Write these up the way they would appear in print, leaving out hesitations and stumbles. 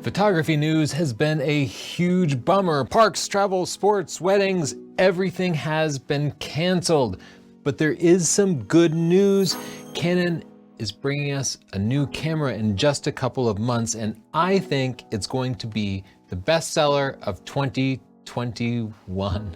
Photography news has been a huge bummer. Parks, travel, sports, weddings, everything has been canceled. But there is some good news. Canon is bringing us a new camera in just a couple of months, and I think it's going to be the bestseller of 2021.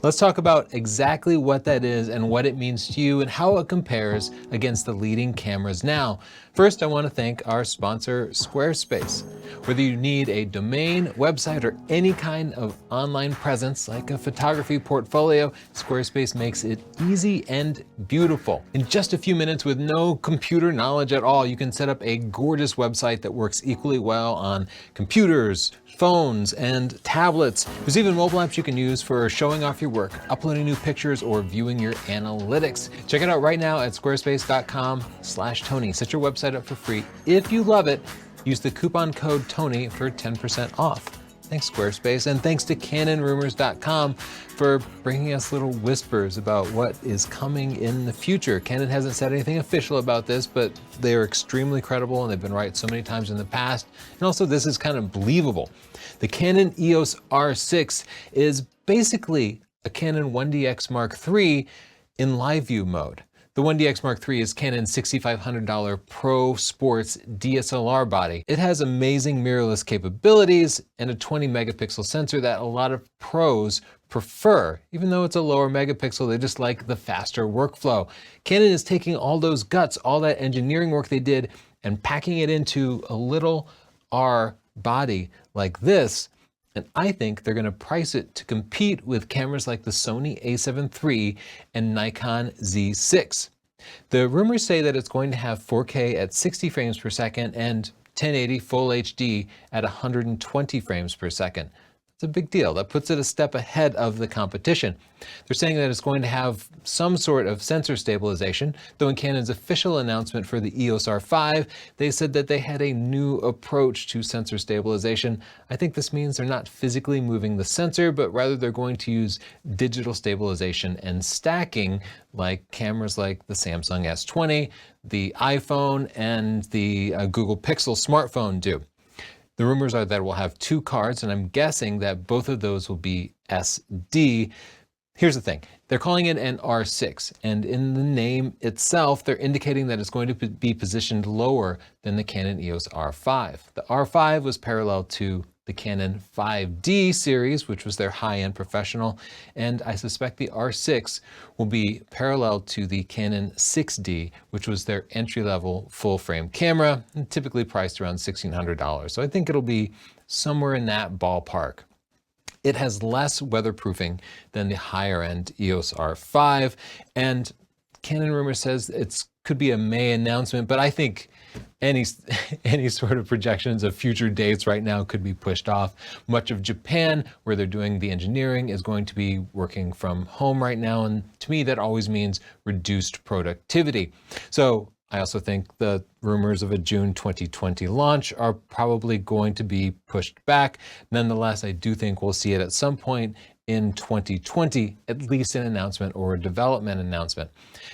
Let's talk about exactly what that is and what it means to you and how it compares against the leading cameras now. First, I want to thank our sponsor, Squarespace. Whether you need a domain, website, or any kind of online presence like a photography portfolio, Squarespace makes it easy and beautiful. In just a few minutes with no computer knowledge at all, you can set up a gorgeous website that works equally well on computers, phones, and tablets. There's even mobile apps you can use for showing off your work, uploading new pictures, or viewing your analytics. Check it out right now at squarespace.com/Tony. Set your website up for free. If you love it, use the coupon code Tony for 10% off. Thanks, Squarespace, and thanks to CanonRumors.com for bringing us little whispers about what is coming in the future. Canon hasn't said anything official about this, but they are extremely credible and they've been right so many times in the past. And also, this is kind of believable. The Canon EOS R6 is basically a Canon 1DX Mark III in live view mode. The 1DX Mark III is Canon's $6,500 Pro Sports DSLR body. It has amazing mirrorless capabilities and a 20 megapixel sensor that a lot of pros prefer. Even though it's a lower megapixel, they just like the faster workflow. Canon is taking all those guts, all that engineering work they did, and packing it into a little R body like this. And I think they're going to price it to compete with cameras like the Sony a7 III and Nikon Z6. The rumors say that it's going to have 4K at 60 frames per second and 1080 Full HD at 120 frames per second. It's a big deal. That puts it a step ahead of the competition. They're saying that it's going to have some sort of sensor stabilization, though in Canon's official announcement for the EOS R5, they said that they had a new approach to sensor stabilization. I think this means they're not physically moving the sensor, but rather they're going to use digital stabilization and stacking like cameras like the Samsung S20, the iPhone, and the Google Pixel smartphone do. The rumors are that it will have two cards, and I'm guessing that both of those will be SD. Here's the thing. They're calling it an R6, and in the name itself, they're indicating that it's going to be positioned lower than the Canon EOS R5. The R5 was parallel to the Canon 5D series, which was their high-end professional, and I suspect the R6 will be parallel to the Canon 6D, which was their entry-level full-frame camera, and typically priced around $1,600. So I think it'll be somewhere in that ballpark. It has less weatherproofing than the higher-end EOS R5, and Canon rumor says it could be a May announcement, but I think any sort of projections of future dates right now could be pushed off. Much of Japan, where they're doing the engineering, is going to be working from home right now, and to me that always means reduced productivity. So I also think the rumors of a June 2020 launch are probably going to be pushed back. Nonetheless, I do think we'll see it at some point in 2020, at least an announcement or a development announcement.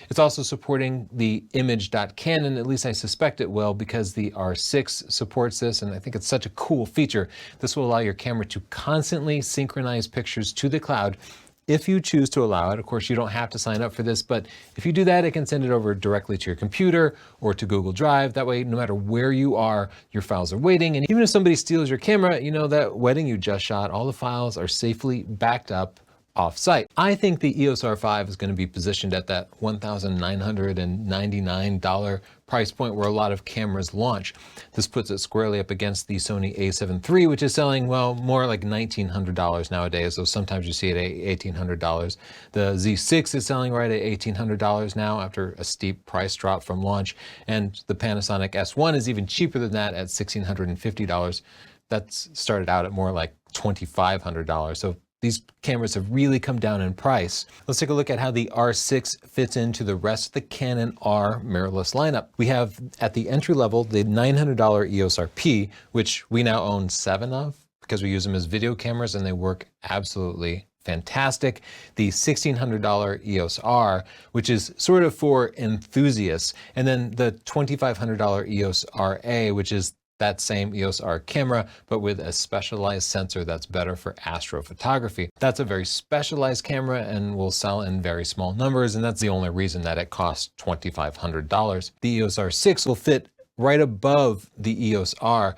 It's also supporting the image.canon, at least I suspect it will, because the R6 supports this, and I think it's such a cool feature. This will allow your camera to constantly synchronize pictures to the cloud if you choose to allow it. Of course, you don't have to sign up for this, but if you do that, it can send it over directly to your computer or to Google Drive. That way, no matter where you are, your files are waiting. And even if somebody steals your camera, you know that wedding you just shot, all the files are safely backed up off-site. I think the EOS R5 is going to be positioned at that $1,999 price point where a lot of cameras launch. This puts it squarely up against the Sony a7 III, which is selling, well, more like $1,900 nowadays, though sometimes you see it at $1,800. The Z6 is selling right at $1,800 now after a steep price drop from launch, and the Panasonic S1 is even cheaper than that at $1,650. That's started out at more like $2,500. So these cameras have really come down in price. Let's take a look at how the R6 fits into the rest of the Canon R mirrorless lineup. We have at the entry level the $900 EOS RP, which we now own 7 of because we use them as video cameras and they work absolutely fantastic. The $1,600 EOS R, which is sort of for enthusiasts, and then the $2,500 EOS RA, which is that same EOS R camera, but with a specialized sensor that's better for astrophotography. That's a very specialized camera and will sell in very small numbers, and that's the only reason that it costs $2,500. The EOS R6 will fit right above the EOS R.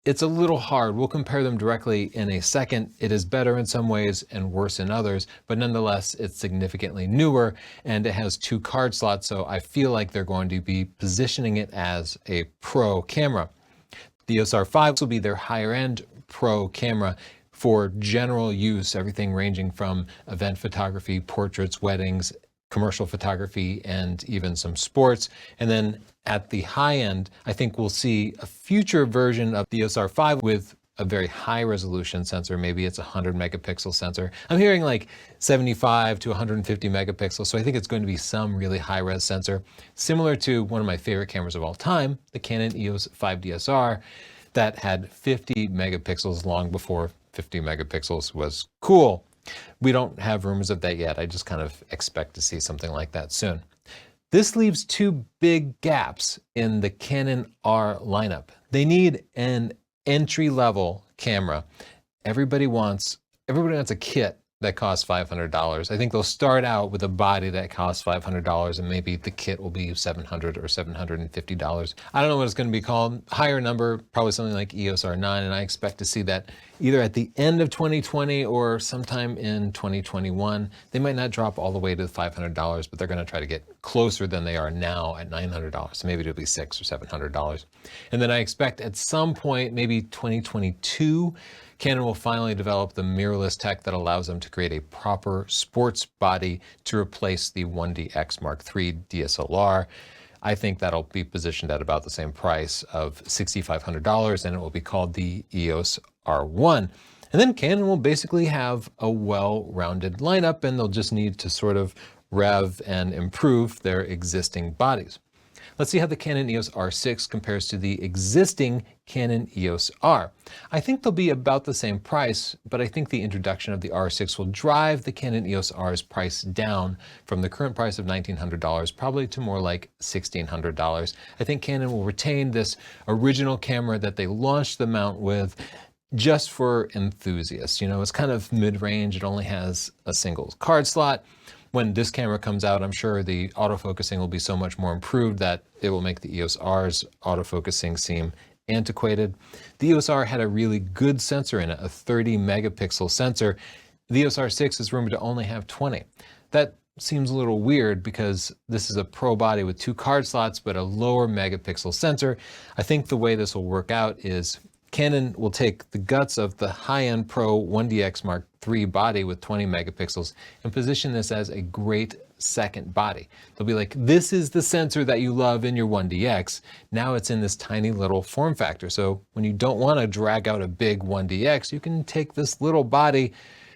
It's a little hard. We'll compare them directly in a second. It is better in some ways and worse in others, but nonetheless, it's significantly newer and it has 2 card slots, so I feel like they're going to be positioning it as a pro camera. The EOS R5 will be their higher end pro camera for general use, everything ranging from event photography, portraits, weddings, commercial photography, and even some sports. And then at the high end, I think we'll see a future version of the EOS R5 with a very high resolution sensor. Maybe it's a 100 megapixel sensor. I'm hearing like 75 to 150 megapixels. So I think it's going to be some really high res sensor, similar to one of my favorite cameras of all time, the Canon EOS 5 DSLR, that had 50 megapixels long before 50 megapixels was cool. We don't have rumors of that yet. I just kind of expect to see something like that soon. This leaves 2 big gaps in the Canon R lineup. They need an entry-level camera. Everybody wants a kit that costs $500. I think they'll start out with a body that costs $500 and maybe the kit will be $700 or $750. I don't know what it's going to be called. Higher number, probably something like EOS R9, and I expect to see that either at the end of 2020 or sometime in 2021. They might not drop all the way to $500, but they're going to try to get closer than they are now at $900. So maybe it'll be $600 or $700. And then I expect at some point, maybe 2022, Canon will finally develop the mirrorless tech that allows them to create a proper sports body to replace the 1DX Mark III DSLR. I think that'll be positioned at about the same price of $6,500, and it will be called the EOS R1. And then Canon will basically have a well-rounded lineup, and they'll just need to sort of rev and improve their existing bodies. Let's see how the Canon EOS R6 compares to the existing Canon EOS R. I think they'll be about the same price, but I think the introduction of the R6 will drive the Canon EOS R's price down from the current price of $1,900 probably to more like $1,600. I think Canon will retain this original camera that they launched the mount with just for enthusiasts. You know, it's kind of mid-range. It only has a single card slot. When this camera comes out, I'm sure the autofocusing will be so much more improved that it will make the EOS R's autofocusing seem antiquated. The EOS R had a really good sensor in it, a 30 megapixel sensor. The EOS R6 is rumored to only have 20. That seems a little weird because this is a pro body with 2 card slots, but a lower megapixel sensor. I think the way this will work out is Canon will take the guts of the high-end Pro 1DX Mark III body with 20 megapixels and position this as a great second body. They'll be like, this is the sensor that you love in your 1DX. Now it's in this tiny little form factor. So when you don't want to drag out a big 1DX, you can take this little body,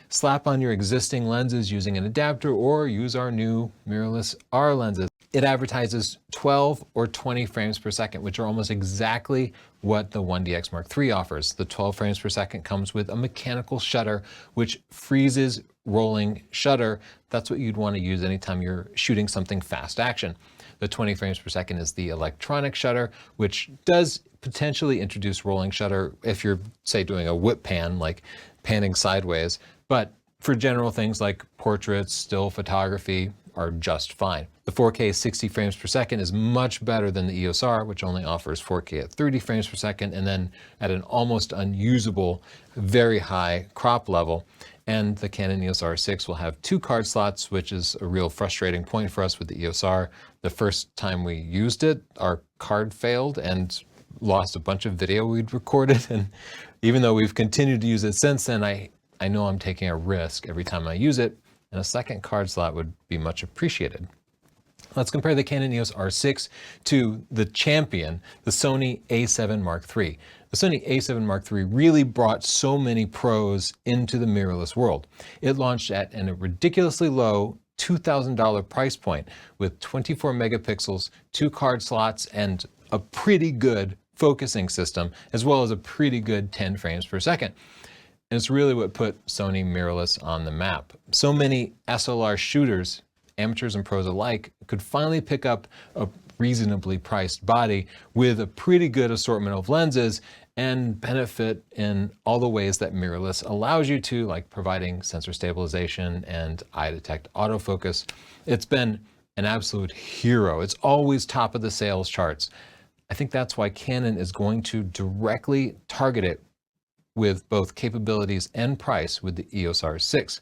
slap on your existing lenses using an adapter, or use our new mirrorless R lenses. It advertises 12 or 20 frames per second, which are almost exactly what the 1DX Mark III offers. The 12 frames per second comes with a mechanical shutter, which freezes rolling shutter. That's what you'd want to use anytime you're shooting something fast action. The 20 frames per second is the electronic shutter, which does potentially introduce rolling shutter if you're, say, doing a whip pan, like panning sideways. But for general things like portraits, still photography are just fine. The 4K 60 frames per second is much better than the EOS R, which only offers 4K at 30 frames per second, and then at an almost unusable, very high crop level. And the Canon EOS R6 will have 2 card slots, which is a real frustrating point for us with the EOS R. The first time we used it, our card failed and lost a bunch of video we'd recorded. And even though we've continued to use it since then, I know I'm taking a risk every time I use it, and a second card slot would be much appreciated. Let's compare the Canon EOS R6 to the champion, the Sony A7 Mark III. The Sony A7 Mark III really brought so many pros into the mirrorless world. It launched at a ridiculously low $2,000 price point with 24 megapixels, 2 card slots, and a pretty good focusing system, as well as a pretty good 10 frames per second. And it's really what put Sony mirrorless on the map. So many SLR shooters, amateurs and pros alike, could finally pick up a reasonably priced body with a pretty good assortment of lenses and benefit in all the ways that mirrorless allows you to, like providing sensor stabilization and eye detect autofocus. It's been an absolute hero. It's always top of the sales charts. I think that's why Canon is going to directly target it with both capabilities and price with the EOS R6.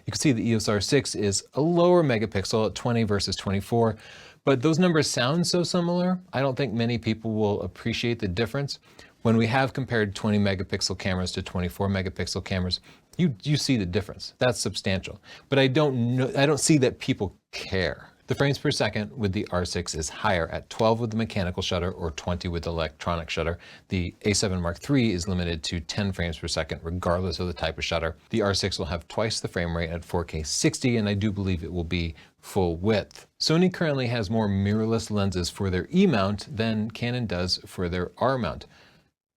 You can see the EOS R6 is a lower megapixel at 20 versus 24, but those numbers sound so similar, I don't think many people will appreciate the difference. When we have compared 20 megapixel cameras to 24 megapixel cameras, you see the difference. That's substantial. But I don't see that people care. The frames per second with the R6 is higher at 12 with the mechanical shutter or 20 with the electronic shutter. The A7 Mark III is limited to 10 frames per second regardless of the type of shutter. The R6 will have twice the frame rate at 4K 60, and I do believe it will be full width. Sony currently has more mirrorless lenses for their E mount than Canon does for their R mount.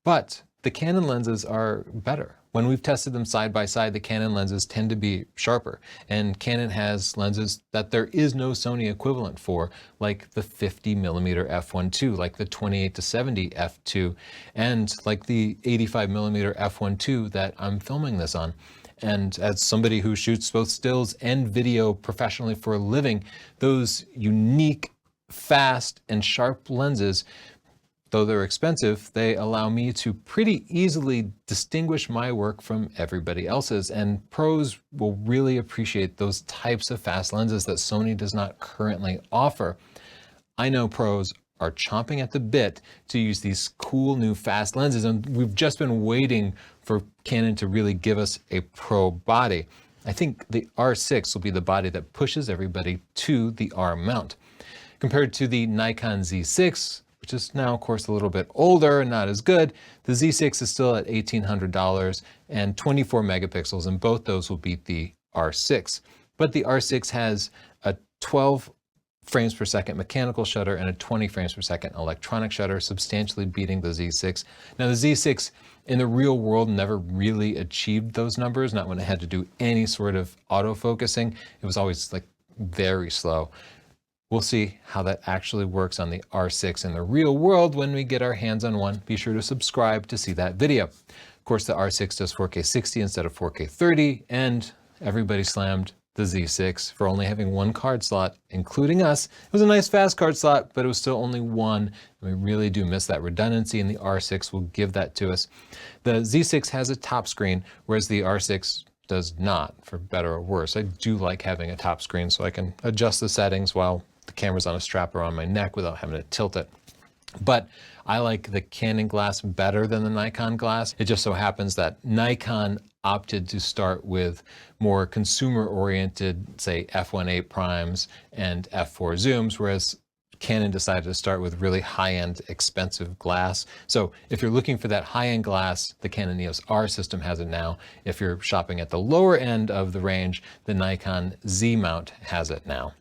But the Canon lenses are better. When we've tested them side by side, the Canon lenses tend to be sharper, and Canon has lenses that there is no Sony equivalent for, like the 50mm f1.2, like the 28-70 f2, and like the 85mm f1.2 that I'm filming this on. And as somebody who shoots both stills and video professionally for a living, those unique, fast, and sharp lenses, though they're expensive, they allow me to pretty easily distinguish my work from everybody else's, and pros will really appreciate those types of fast lenses that Sony does not currently offer. I know pros are chomping at the bit to use these cool new fast lenses, and we've just been waiting for Canon to really give us a pro body. I think the R6 will be the body that pushes everybody to the R mount. Compared to the Nikon Z6, which is now, of course, a little bit older and not as good, the Z6 is still at $1,800 and 24 megapixels, and both those will beat the R6. But the R6 has a 12 frames per second mechanical shutter and a 20 frames per second electronic shutter, substantially beating the Z6. Now, the Z6 in the real world never really achieved those numbers, not when it had to do any sort of autofocusing. It was always like very slow. We'll see how that actually works on the R6 in the real world when we get our hands on one. Be sure to subscribe to see that video. Of course, the R6 does 4K 60 instead of 4K 30, and everybody slammed the Z6 for only having one card slot, including us. It was a nice fast card slot, but it was still only one. And we really do miss that redundancy, and the R6 will give that to us. The Z6 has a top screen, whereas the R6 does not, for better or worse. I do like having a top screen so I can adjust the settings while the camera's on a strap around my neck without having to tilt it. But I like the Canon glass better than the Nikon glass. It just so happens that Nikon opted to start with more consumer-oriented, say, f1.8 primes and f4 zooms, whereas Canon decided to start with really high-end, expensive glass. So if you're looking for that high-end glass, the Canon EOS R system has it now. If you're shopping at the lower end of the range, the Nikon Z mount has it now.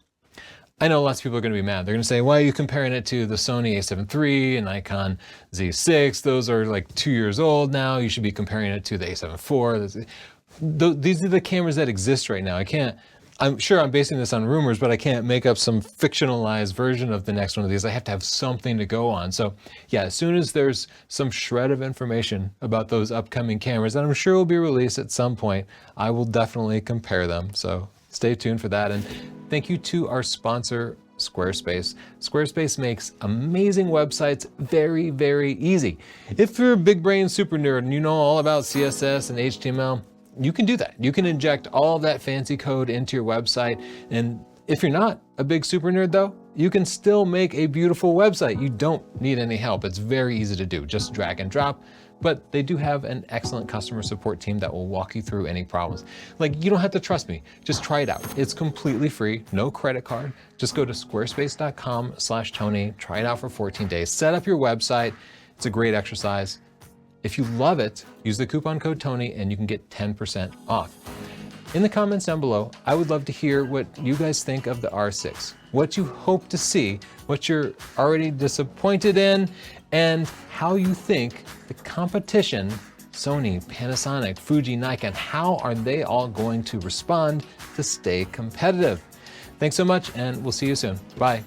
I know lots of people are going to be mad. They're going to say, why are you comparing it to the Sony a7 III and Nikon Z6? Those are like 2 years old now. You should be comparing it to the a7 IV. These are the cameras that exist right now. I'm sure I'm basing this on rumors, but I can't make up some fictionalized version of the next one of these. I have to have something to go on. So yeah, as soon as there's some shred of information about those upcoming cameras, that I'm sure will be released at some point, I will definitely compare them. So stay tuned for that. And thank you to our sponsor, Squarespace. Squarespace makes amazing websites very, very easy. If you're a big brain super nerd and you know all about CSS and HTML, you can do that. You can inject all of that fancy code into your website. And if you're not a big super nerd though, you can still make a beautiful website. You don't need any help. It's very easy to do. Just drag and drop. But they do have an excellent customer support team that will walk you through any problems. Like, you don't have to trust me. Just try it out. It's completely free, no credit card. Just go to squarespace.com/Tony, try it out for 14 days, set up your website. It's a great exercise. If you love it, use the coupon code Tony and you can get 10% off. In the comments down below, I would love to hear what you guys think of the R6, what you hope to see, what you're already disappointed in, and how you think the competition, Sony, Panasonic, Fuji, Nikon, how are they all going to respond to stay competitive? Thanks so much, and we'll see you soon. Bye.